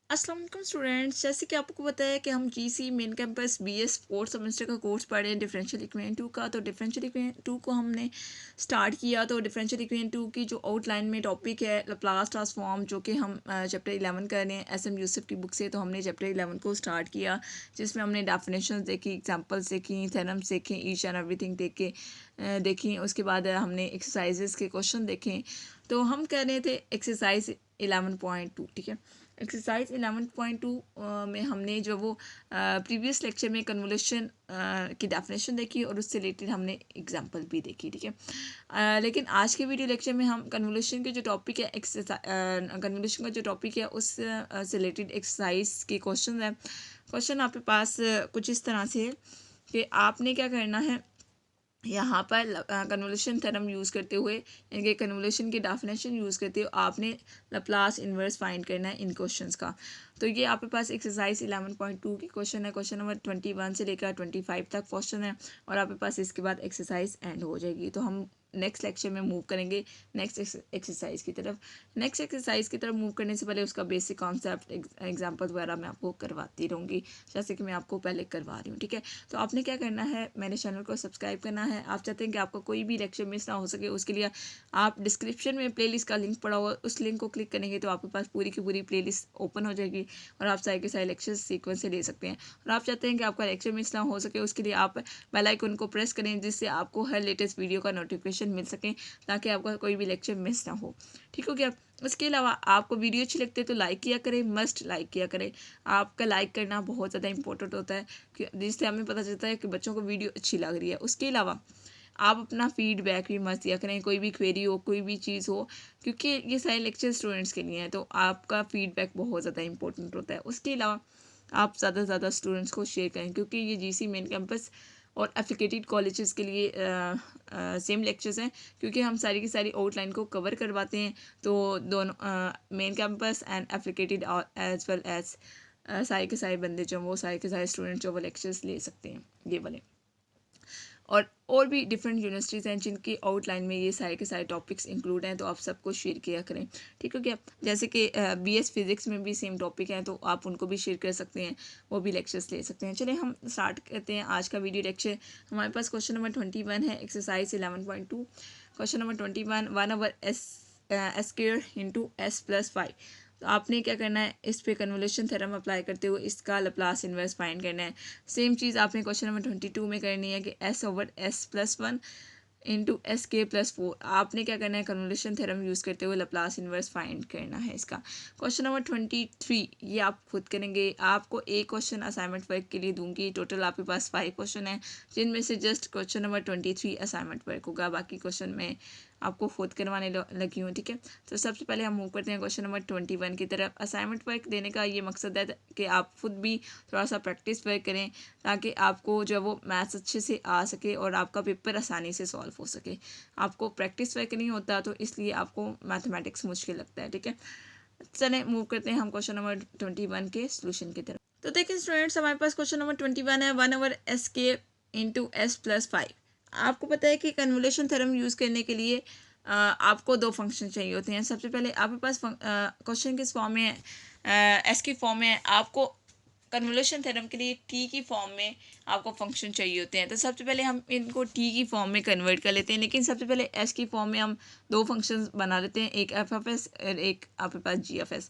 अस्सलाम वालेकुम स्टूडेंट्स, जैसे कि आपको पता है कि हम GC main campus BS fourth semester का कोर्स पढ़ रहे हैं डिफरेंशियल इक्वेशन 2 का। तो डिफरेंशियल इक्वेशन 2 को हमने स्टार्ट किया। तो डिफरेंशियल इक्वेशन 2 की जो आउटलाइन में टॉपिक है लप्लास ट्रांसफॉर्म, जो कि हम चैप्टर 11 कर रहे हैं एसएम यूसुफ की बुक से। तो हमने चैप्टर 11 को स्टार्ट किया, जिसमें हमने डेफिनेशंस देखी, एग्जांपल्स देखी, थेरम्स देखे, ईच एंड एवरीथिंग देखी। उसके बाद हमने एक्सरसाइजेस के क्वेश्चन देखे। तो हम कह रहे थे एक्सरसाइज 11.2, ठीक है। एक्सरसाइज 11.2 में हमने जो वो प्रीवियस लेक्चर में कन्वोल्यूशन की डेफिनेशन देखी और उससे रिलेटेड हमने एग्जांपल भी देखी, ठीक है। लेकिन आज के वीडियो लेक्चर में हम कन्वोल्यूशन के जो टॉपिक है कन्वोल्यूशन का जो टॉपिक है उस से रिलेटेड एक्सरसाइज के क्वेश्चन है। क्वेश्चन आपके पास कुछ इस तरह से है कि आपने क्या करना है, यहाँ पर कन्वोल्यूशन थ्योरम यूज़ करते हुए, इनके कन्वोल्यूशन की डेफिनेशन यूज़ करते हुए आपने लप्लास इन्वर्स फाइंड करना है इन क्वेश्चंस का। तो ये आपके पास एक्सरसाइज 11.2 की क्वेश्चन है। क्वेश्चन नंबर 21 से लेकर 25 तक क्वेश्चन है और आपके पास इसके बाद एक्सरसाइज एंड हो जाएगी। तो हम नेक्स्ट लेक्चर में मूव करेंगे नेक्स्ट एक्सरसाइज की तरफ। नेक्स्ट एक्सरसाइज की तरफ मूव करने से पहले उसका बेसिक कॉन्सेप्ट एग्जाम्पल वगैरह मैं आपको करवाती रहूँगी, जैसे कि मैं आपको पहले करवा रही हूँ, ठीक है। तो आपने क्या करना है, मेरे चैनल को सब्सक्राइब करना है। आप चाहते हैं कि आपका कोई भी लेक्चर मिस ना हो सके, उसके लिए आप डिस्क्रिप्शन में प्लेलिस्ट का लिंक पड़ा हुआ, उस लिंक को क्लिक करेंगे तो आपके पास पूरी की पूरी प्लेलिस्ट ओपन हो जाएगी और आप सारे के सारे लेक्चर सीक्वेंस से ले सकते हैं। और आप चाहते हैं कि आपका लेक्चर मिस ना हो सके, उसके लिए आप बेल आइकन को प्रेस करें, जिससे आपको हर लेटेस्ट वीडियो का नोटिफिकेशन मिल सके, ताकि आपका कोई भी लेक्चर मिस ना हो, ठीक हो गया। इसके अलावा आपको वीडियो अच्छी लगती है तो लाइक किया करें, मस्ट लाइक किया करें। आपका लाइक करना बहुत ज़्यादा इंपॉर्टेंट होता है, जिससे हमें पता चलता है कि बच्चों को वीडियो अच्छी लग रही है। उसके अलावा आप अपना फीडबैक भी मत दिया करें, कोई भी क्वेरी हो, कोई भी चीज़ हो, क्योंकि ये सारे लेक्चर स्टूडेंट्स के लिए हैं, तो आपका फीडबैक बहुत ज़्यादा इंपॉर्टेंट होता है। उसके अलावा आप ज़्यादा से ज़्यादा स्टूडेंट्स को शेयर करें, क्योंकि ये जीसी मेन कैंपस और एफिकेटेड कॉलेजेस के लिए सेम लेक्चर्स हैं, क्योंकि हम सारी की सारी आउटलाइन को कवर करवाते हैं। तो दोनों main campus and affiliated as well as सारे के सारे बंदे जो वो सारे के सारे स्टूडेंट जो वो लेक्चर्स ले सकते हैं, ये वाले। और भी डिफरेंट यूनिवर्सिटीज़ हैं जिनकी आउटलाइन में ये सारे के सारे टॉपिक्स इंक्लूड हैं, तो आप सबको शेयर किया करें, ठीक है क्या। जैसे कि बीएस फिज़िक्स में भी सेम टॉपिक हैं, तो आप उनको भी शेयर कर सकते हैं, वो भी लेक्चर्स ले सकते हैं। चलिए हम स्टार्ट करते हैं आज का वीडियो लेक्चर। हमारे पास क्वेश्चन नंबर 21 है, exercise 11.2। Question number 21, 1/s² into s+5। तो आपने क्या करना है, इस पे कन्वोल्यूशन थ्योरम अप्लाई करते हुए इसका लप्लास इन्वर्स फाइंड करना है। सेम चीज़ आपने क्वेश्चन नंबर 22 में करनी है कि s/s+1 इंटू SK+4। आपने क्या करना है, कन्वोल्यूशन थ्योरम यूज़ करते हुए लप्लास इन्वर्स फाइंड करना है इसका। क्वेश्चन नंबर 23 ये आप खुद करेंगे। आपको एक क्वेश्चन असाइनमेंट वर्क के लिए दूंगी। टोटल आपके पास 5 क्वेश्चन हैं, जिनमें से just question number 23 assignment work होगा, बाकी क्वेश्चन में आपको खुद करवाने लगी हूँ, ठीक है। तो सबसे पहले हम मूव करते हैं क्वेश्चन नंबर 21 की तरफ। असाइनमेंट वर्क देने का ये मकसद है कि आप खुद भी थोड़ा सा प्रैक्टिस वर्क करें, ताकि आपको जो वो मैथ्स अच्छे से आ सके और आपका पेपर आसानी से सॉल्व हो सके। आपको प्रैक्टिस वर्क नहीं होता, तो इसलिए आपको मैथमेटिक्स मुश्किल लगता है, ठीक है। चलें मूव करते हैं हम क्वेश्चन नंबर 21 के सोल्यूशन की तरफ। तो देखिए स्टूडेंट्स, हमारे पास क्वेश्चन नंबर 21 है, 1/SK इंटू s+5। आपको पता है कि कन्वोल्यूशन थ्योरम यूज़ करने के लिए आपको दो फंक्शन चाहिए होते हैं। सबसे पहले आपके पास क्वेश्चन किस फॉर्म में है, एस की फॉर्म में है। आपको कन्वोल्यूशन थ्योरम के लिए टी की फॉर्म में आपको फंक्शन चाहिए होते हैं। तो सबसे पहले हम इनको टी की फॉर्म में कन्वर्ट कर लेते हैं, लेकिन सबसे पहले एस की फॉर्म में हम दो फंक्शंस बना लेते हैं, एक f(s) और एक आपके पास g(s).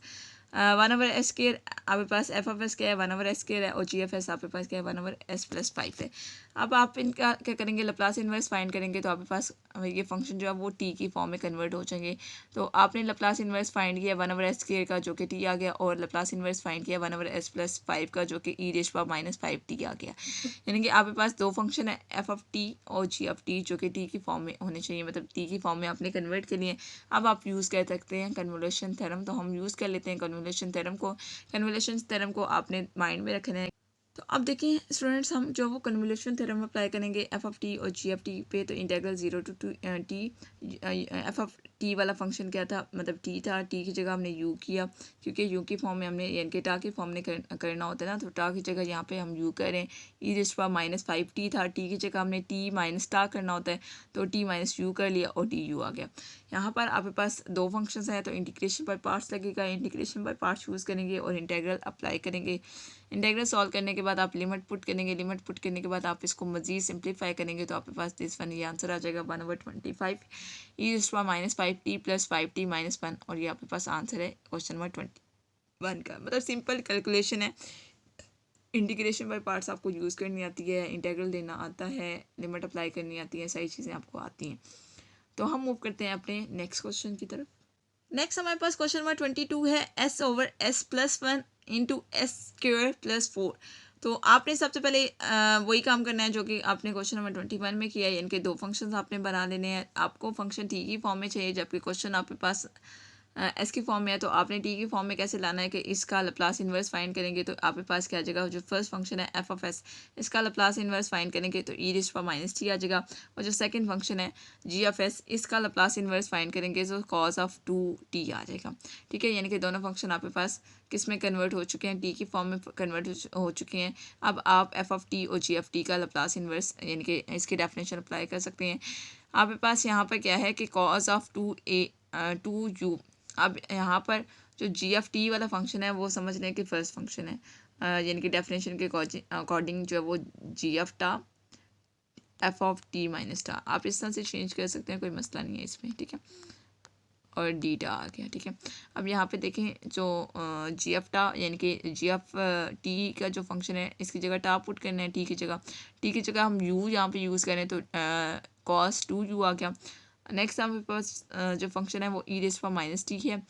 1/s² आपके पास f(s) क्या है, 1/s² है, और g(s) आपके पास क्या है, 1/s+5 है। अब आप इनका क्या करेंगे, लप्लास इन्वर्स फाइंड करेंगे, तो आपके पास ये फंक्शन जो है वो टी की फॉर्म में कन्वर्ट हो जाएंगे। तो आपने लप्लास इन्वर्स फाइंड किया 1/s² का, जो कि टी आ गया, और लप्लास इन्वर्स फाइंड किया 1/s+5 का, जो कि e⁻⁻5t आ गया। यानी कि आपके पास दो फंक्शन है, f(t) और g(t), जो कि टी की फॉर्म में होने चाहिए, मतलब टी की फॉर्म में आपने कन्वर्ट के लिए। अब आप यूज़ कर सकते हैं कन्वोल्यूशन थ्योरम। तो हम यूज़ कर लेते हैं कन्वोल्यूशन थ्योरम को। कन्वोल्यूशन थ्योरम को आपने माइंड में रखना है। तो अब देखिए स्टूडेंट्स, हम जो वो कन्वोल्यूशन थ्योरम अप्लाई करेंगे f(t) और g(t) पे। तो integral 0 to 2t f(t) T वाला फंक्शन क्या था, मतलब टी था, टी की जगह हमने यू किया, क्योंकि यू की फॉर्म में हमने यानी कि टा की फॉर्म में करना होता है ना, तो टा की जगह यहाँ पे हम यू करें। e⁻⁵t था, टी की जगह हमने टी माइनस टा करना होता है, तो टी माइनस यू कर लिया और टी यू आ गया। यहाँ पर आपके पास दो फंक्शंस हैं, तो इंटीग्रेशन बाय पार्ट्स लगेगा, इंटीग्रेशन बाय पार्ट्स यूज़ करेंगे और इंटीग्रल अप्लाई करेंगे। इंटीग्रल सॉल्व करने के बाद आप लिमिट पुट करेंगे, लिमिट पुट करने के बाद आप इसको मज़ीद सिंप्लीफाई करेंगे, तो आपके पास दिस वन ये आंसर आ जाएगा 1/25 e⁻⁵t + 5t - 1, और ये आपके पास आंसर है क्वेश्चन नंबर 21 का। मतलब सिंपल कैलकुलेशन है। इंटीग्रेशन बाय पार्ट्स आपको यूज़ करनी आती है, इंटीग्रल देना आता है, लिमिट अप्लाई करनी आती है, सारी चीज़ें आपको आती हैं। तो हम मूव करते हैं अपने नेक्स्ट क्वेश्चन की तरफ। नेक्स्ट हमारे पास क्वेश्चन नंबर 22 है s/s+1 × s² + 4। तो आपने सबसे पहले वही काम करना है जो कि आपने क्वेश्चन नंबर 21 में किया है, इनके दो फंक्शंस आपने बना लेने हैं। आपको फंक्शन टी की फॉर्म में चाहिए, जबकि क्वेश्चन आपके पास एस की फॉर्म में है, तो आपने टी की फॉर्म में कैसे लाना है कि इसका लप्लास इन्वर्स फाइंड करेंगे, तो आपके पास क्या आ जाएगा, जो फर्स्ट फंक्शन है f(s), इसका लप्लास इन्वर्स फाइंड करेंगे तो e⁻⁻t आ जाएगा, और जो सेकंड फंक्शन है g(s), इसका लप्लास इन्वर्स फाइंड करेंगे तो cos(2t) आ जाएगा। ठीक है, यानी कि दोनों फंक्शन आपके पास किस में कन्वर्ट हो चुके हैं, टी की फॉर्म में कन्वर्ट हो चुके हैं। अब आप f(t) और g(t) का लप्लास इन्वर्स यानी कि इसकी डेफिनेशन अप्लाई कर सकते हैं। आपके पास यहाँ पर क्या है कि cos(2u), अब यहाँ पर जो g(t) वाला फंक्शन है वो समझ लें कि फर्स्ट फंक्शन है, यानी कि डेफिनेशन के अकॉर्डिंग जो है वो g(t) f(t) - आप इस तरह से चेंज कर सकते हैं, कोई मसला नहीं है इसमें। ठीक है, और डीटा आ गया। ठीक है, अब यहाँ पे देखें जो g(t) यानी कि g(t) का जो फंक्शन है, इसकी जगह टा पुट करना है, टी की जगह हम u यहाँ पे यूज़ करें तो cos(2u) आ गया। नेक्स्ट हमारे पास जो फंक्शन है वो e⁻⁻t है,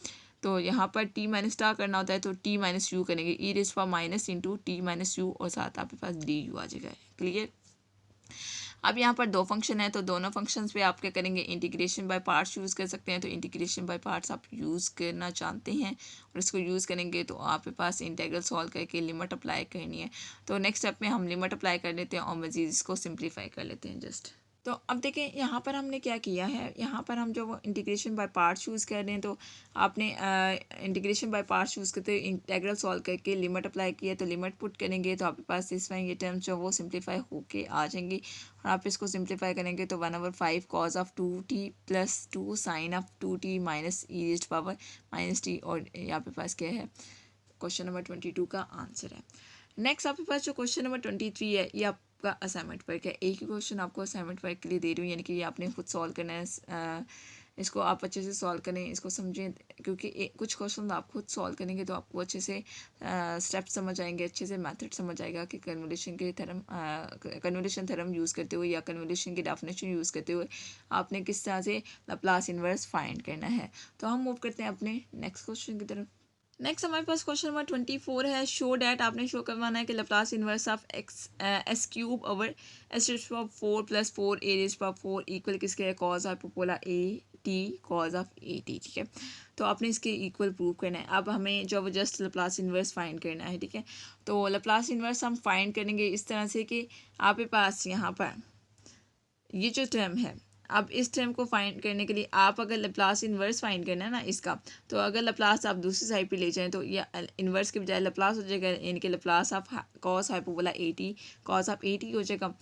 तो यहाँ पर t - टा करना होता है, तो t - u करेंगे, e⁻ × t - u, और साथ आपके पास du आ जाएगा। क्लियर। अब यहाँ पर दो फंक्शन है, तो दोनों फंक्शंस पे आप क्या करेंगे, इंटीग्रेशन बाय पार्ट्स यूज़ कर सकते हैं। तो इंटीग्रेशन बाय पार्ट्स आप यूज़ करना जानते हैं और इसको यूज़ करेंगे तो आपके पास इंटीग्रल सॉल्व करके लिमिट अप्लाई करनी है। तो नेक्स्ट स्टेप में हम लिमिट अप्लाई कर लेते हैं और मज़ीद इसको सिंप्लीफाई कर लेते हैं जस्ट। तो अब देखें यहाँ पर हमने क्या किया है, यहाँ पर हम जो वो इंटीग्रेशन बाय पार्ट्स यूज़ कर रहे हैं, तो आपने इंटीग्रेशन बाय पार्ट्स यूज़ करते हुए इंटीग्रल सॉल्व करके लिमिट अप्लाई किया, तो लिमिट पुट करेंगे तो आपके पास इस में ये टर्म्स जो वो सिंप्लीफाई होके आ जाएंगी, और आप इसको सिंप्लीफाई करेंगे तो 1/5 cos(2t + 2 sin(2t - e⁻⁻t), और यहाँ पे पास क्या है, क्वेश्चन नंबर 22 का आंसर है। नेक्स्ट आपके पास जो क्वेश्चन नंबर 23 है, ये आपका असाइनमेंट वर्क है। एक ही क्वेश्चन आपको असाइनमेंट वर्क के लिए दे रही हूँ, यानी कि ये आपने खुद सॉल्व करना है। इसको आप अच्छे से सॉल्व करें, इसको समझें, क्योंकि कुछ क्वेश्चन आप खुद सॉल्व करेंगे तो आपको अच्छे से स्टेप समझ आएंगे, अच्छे से मेथड समझ आएगा कि कन्वोल्यूशन थ्योरम यूज़ करते हुए या कन्वोल्यूशन की डेफिनेशन यूज़ करते हुए आपने किस तरह से लप्लास इन्वर्स फाइंड करना है। तो हम मूव करते हैं अपने नेक्स्ट क्वेश्चन की तरफ। नेक्स्ट हमारे पास क्वेश्चन नंबर 24 है, शो डैट, आपने शो करवाना है कि Laplace inverse of s³/4 + 4 a⁴ equal किसके है, cos hyperbola a(t) cos (a)t। ठीक है, तो आपने इसके इक्वल प्रूव करना है। अब हमें जो वो जस्ट लप्लास इन्वर्स फाइंड करना है। ठीक है, तो लप्लास इन्वर्स हम फाइंड करेंगे इस तरह से कि आपके पास यहाँ पर ये जो टर्म है, अब इस टर्म को फाइंड करने के लिए आप अगर लप्लास इन्वर्स फाइंड करना है ना इसका, तो अगर लप्लास आप दूसरी साइड पे ले जाएं तो ये इन्वर्स के बजाय लप्लास हो जाएगा, यानी कि Laplace of cos hyperbola a(t) cos (a)t हो जाएगा।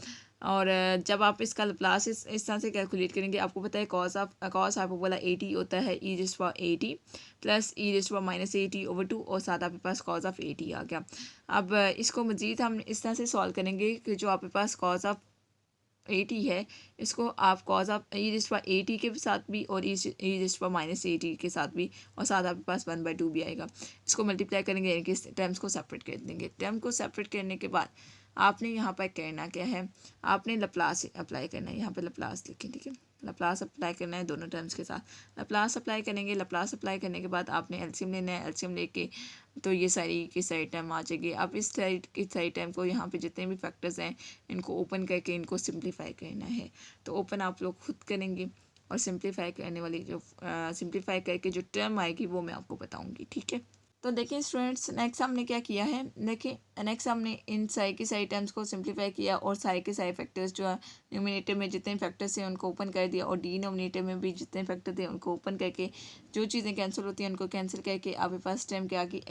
और जब आप इसका लप्लास इस तरह से कैलकुलेट करेंगे, आपको पता है cos हाइपरबोला a(t) होता है e⁻⁻t + e⁻⁻t/2, और साथ आपके पास cos (a)t आ गया। अब इसको मज़ीद हम इस तरह से सॉल्व करेंगे कि जो आपके पास cos (a)t है, इसको आप cos e⁻⁻t के साथ भी और e⁻⁻t के साथ भी, और साथ आपके पास 1/2 भी आएगा। इसको मल्टीप्लाई करेंगे, यानी कि टर्म्स को सेपरेट कर देंगे। टर्म को सेपरेट करने के बाद आपने यहाँ पर करना क्या है, आपने लप्लास अप्लाई करना है। यहाँ पर लप्लास लिखें। ठीक है, लप्लास अप्लाई करना है दोनों टर्म्स के साथ। लप्लास अप्लाई करेंगे, लप्लास अप्लाई करने के बाद आपने एलसीएम लेना है। एलसीएम लेके तो ये सारी की सारी टर्म आ जाएगी। अब इस साइड की सारी टर्म को यहाँ पे जितने भी फैक्टर्स हैं इनको ओपन करके इनको सिंप्लीफाई करना है। तो ओपन आप लोग खुद करेंगे और सिंप्लीफाई करने वाली जो सिंप्लीफाई करके जो टर्म आएगी वो मैं आपको बताऊँगी। ठीक है, तो देखिए स्टूडेंट्स, नेक्स्ट हमने क्या किया है, देखिए नेक्स्ट हमने इन सारे के सारे टर्म्स को सिंप्लीफाई किया और सारे के सारे फैक्टर्स जो है न्यूमिनेटर में जितने फैक्टर्स थे उनको ओपन कर दिया और डिनोमिनेटर में भी जितने फैक्टर थे उनको ओपन करके जो चीज़ें कैंसिल होती हैं उनको कैंसिल करके आपके पास टर्म क्या आ गई,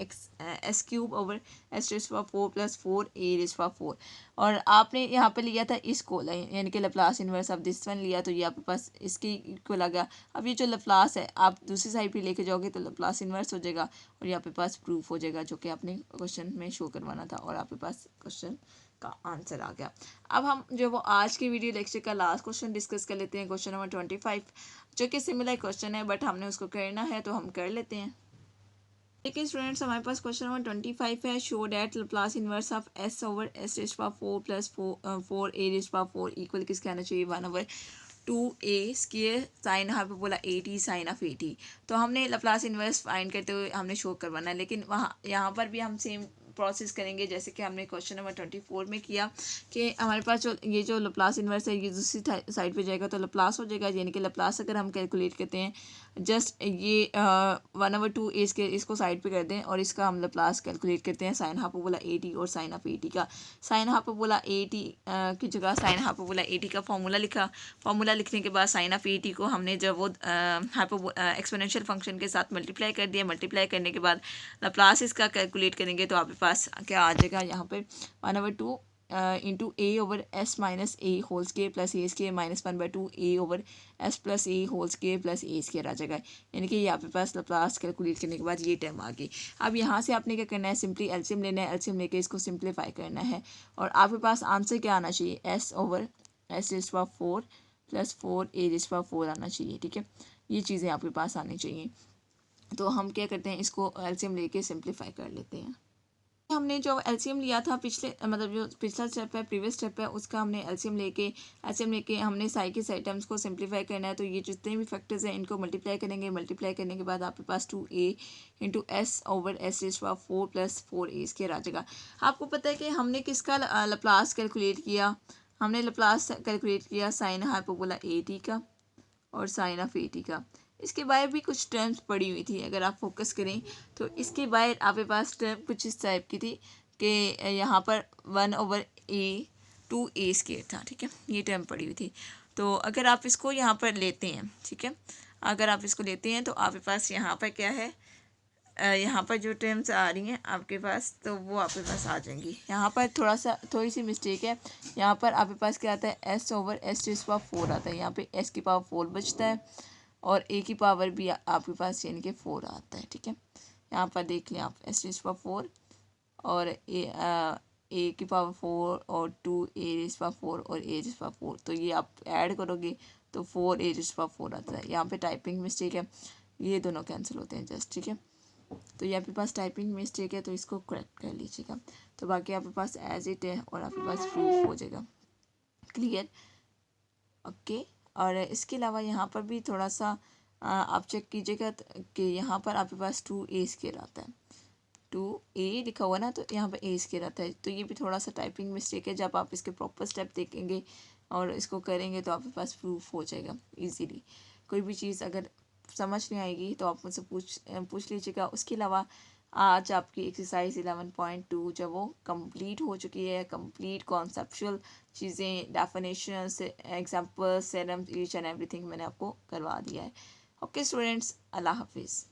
S cube over S raise power 4 plus 4 ए रेज़ पावर 4। और आपने यहाँ पे लिया था इसको यानी कि Laplace inverse of this one लिया तो ये आपके पास इसके इक्वल आ गया। अब ये जो लप्लास है आप दूसरी साइड पे लेके जाओगे तो लप्लास इनवर्स हो जाएगा और यहाँ पे पास प्रूफ हो जाएगा जो कि आपने क्वेश्चन में शो करवाना था और आपके पास क्वेश्चन का आंसर आ गया। अब हम जो वो आज की वीडियो लेक्चर का लास्ट क्वेश्चन डिस्कस कर लेते हैं, क्वेश्चन नंबर 25, जो कि सिमिलर क्वेश्चन है बट हमने उसको करना है तो हम कर लेते हैं। देखिए स्टूडेंट्स, हमारे पास क्वेश्चन नंबर 25 है, show that Laplace inverse of S over S raise power 4 plus 4 A rays power 4 equal किसके आना चाहिए, 1 ओवर 2a स्क्वायर साइन, यहाँ पे बोला 80 साइन ऑफ 80। तो हमने लप्लास इनवर्स फाइंड करते हुए हमने शो करवाना है, लेकिन वहाँ यहाँ पर भी हम सेम प्रोसेस करेंगे जैसे कि हमने क्वेश्चन नंबर 24 में किया कि हमारे पास जो ये जो लप्लास इनवर्स है ये दूसरी साइड पे जाएगा तो लप्लास हो जाएगा, यानी कि लप्लास अगर हम कैलकुलेट करते हैं जस्ट ये 1 ओवर 2 इसको साइड पे कर दें और इसका हम लप्लास कैलकुलेट करते हैं साइन हाफ बोला 80 और साइन ऑफ 80 का। साइन हाफ बोला 80 की जगह साइन हाफ बोला 80 का फॉर्मूला लिखा। फॉर्मूला लिखने के बाद साइन ऑफ 80 को हमने जब वो एक्सपोनेंशियल फंक्शन के साथ मल्टीप्लाई कर दिया, मल्टीप्लाई करने के बाद लप्लास इसका कैलकुलेट करेंगे तो आपके पास क्या आ जाएगा, यहाँ पे 1 ओवर 2 इंटू ए ओवर एस माइनस ए होल स्केयर प्लस ए स्केयर माइनस 1/2 ए ओवर एस प्लस ए होल स्केयर प्लस ए स्केयर आ जाएगा। यानी कि यहाँ पे पास लप्लास कैलकुलेट करने के बाद ये टर्म आ गई। अब यहाँ से आपने क्या करना है, सिंपली एलसीएम लेना है, एलसीएम लेके इसको सिंप्लीफाई करना है और आपके पास आंसर क्या आना चाहिए, S over S raise power 4 plus 4 ए रेज़ पावर 4 आना चाहिए। ठीक है, ये चीज़ें आपके पास आनी चाहिए। तो हम क्या करते हैं, इसको एलसीएम लेके सिंप्लीफाई कर लेते हैं। हमने जो एलसीएम लिया था पिछले मतलब जो पिछला स्टेप है, प्रीवियस स्टेप है, उसका हमने एलसीएम लेके हमने साई के साई टर्म्स को सिंप्लीफाई करना है। तो ये जितने भी फैक्टर्स हैं इनको मल्टीप्लाई करेंगे, मल्टीप्लाई करने के बाद आपके पास 2a into S over S raise power 4 plus 4a square आ जाएगा। आपको पता है कि हमने किसका लप्लास कैलकुलेट किया, हमने लप्लास कैलकुलेट किया साइन हाइपरबोला 80 का और साइन ऑफ 80 का। इसके बाहर भी कुछ टर्म्स पड़ी हुई थी, अगर आप फोकस करें तो इसके बाहर आपके पास टर्म कुछ इस टाइप की थी कि यहाँ पर 1 ओवर ए 2a स्क्वायर था। ठीक है, ये टर्म पड़ी हुई थी। तो अगर आप इसको यहाँ पर लेते हैं, ठीक है, अगर आप इसको लेते हैं तो आपके पास यहाँ पर क्या है, यहाँ पर जो टर्म्स आ रही हैं आपके पास तो वो आपके पास आ जाएंगी। यहाँ पर थोड़ी सी मिस्टेक है, यहाँ पर आपके पास क्या आता है, S over S raise power 4 आता है, यहाँ पे एस की पावर 4 बचता है और ए की पावर भी आपके पास यानी कि 4 आता है। ठीक है, यहाँ पर देख लें आप, एस रेज़ पावर 4 और ए की पावर 4 और 2 ए रेज़ पावर 4 और ए रेज़ पावर 4, तो ये आप ऐड करोगे तो 4 ए रेज़ पावर 4 आता है। यहाँ पे टाइपिंग मिस्टेक है, ये दोनों कैंसिल होते हैं जस्ट। ठीक है, तो ये आपके पास टाइपिंग मिस्टेक है तो इसको करेक्ट कर लीजिएगा। तो बाकी आपके पास एज इट है और आपके पास प्रूफ हो जाएगा। Clear, okay. और इसके अलावा यहाँ पर भी थोड़ा सा आप चेक कीजिएगा कि यहाँ पर आपके पास 2a स्क्वायर आता है, 2a लिखा हुआ ना, तो यहाँ पर a स्क्वायर आता है। तो ये भी थोड़ा सा टाइपिंग मिस्टेक है, जब आप इसके प्रॉपर स्टेप देखेंगे और इसको करेंगे तो आपके पास प्रूफ हो जाएगा ईजीली। कोई भी चीज़ अगर समझ नहीं आएगी तो आप मुझसे पूछ लीजिएगा। उसके अलावा आज आपकी एक्सरसाइज 11.2 जब वो कंप्लीट हो चुकी है, कंप्लीट कॉन्सेप्चुअल चीज़ें, definitions, examples, theorems, each and everything मैंने आपको करवा दिया है। ओके स्टूडेंट्स, अल्लाह हाफिज़।